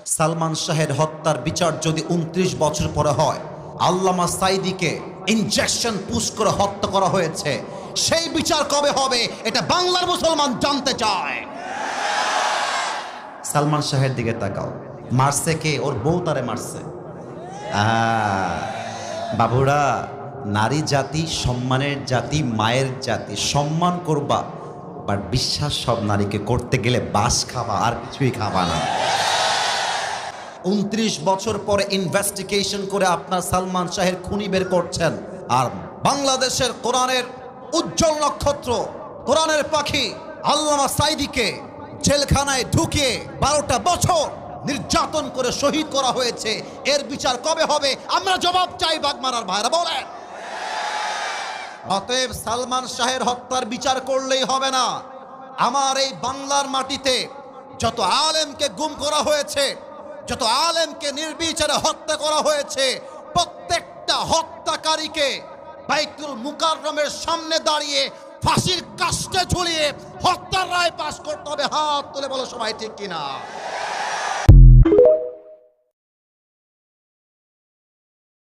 সালমান শাহের হত্যার বিচার যদি ২৯ বছর পরে হয়, আল্লামা সাঈদীকে ইনজেকশন পুশ করে হত্যা করা হয়েছে, সেই বিচার কবে হবে এটা বাংলার মুসলমান জানতে চায়। সালমান শাহের দিকে তাকাও, মারছে কে? ওর বউ তারে মারছে। বাবুরা, নারী জাতি সম্মানের জাতি, মায়ের জাতি, সম্মান করবা, বাট বিশ্বাস সব নারীকে করতে গেলে বাস খাবা, আর কিছুই খাবা না। ২৯ বছর পরে ইনভেস্টিগেশন করে আপনার সালমান শাহের খুনি বের করছেন, আর বাংলাদেশের কোরআনের উজ্জ্বল নক্ষত্র, কোরআনের পাখি আল্লামা সাঈদীকে জেলখানায় ঢুকিয়ে ১২টা বছর নির্যাতন করে শহীদ করা হয়েছে। এর বিচার কবে হবে? আমরা জবাব চাই। বাগমারার ভাইরা বলেন। অতএব সালমান শাহের হত্যার বিচার করলেই হবে না। আমার এই বাংলার মাটিতে যত আলেমকে গুম করা হয়েছে, যত আলেমকে নির্বিচারে হত্যা করা হয়েছে, প্রত্যেকটা হত্যাকারীকে বাইতুল মুকাররমের সামনে দাঁড়িয়ে ফাঁসির কাস্টে ঝুলিয়ে হত্যার রায় পাশ করতে হবে। হাত তুলে বলো সবাই, ঠিক কিনা?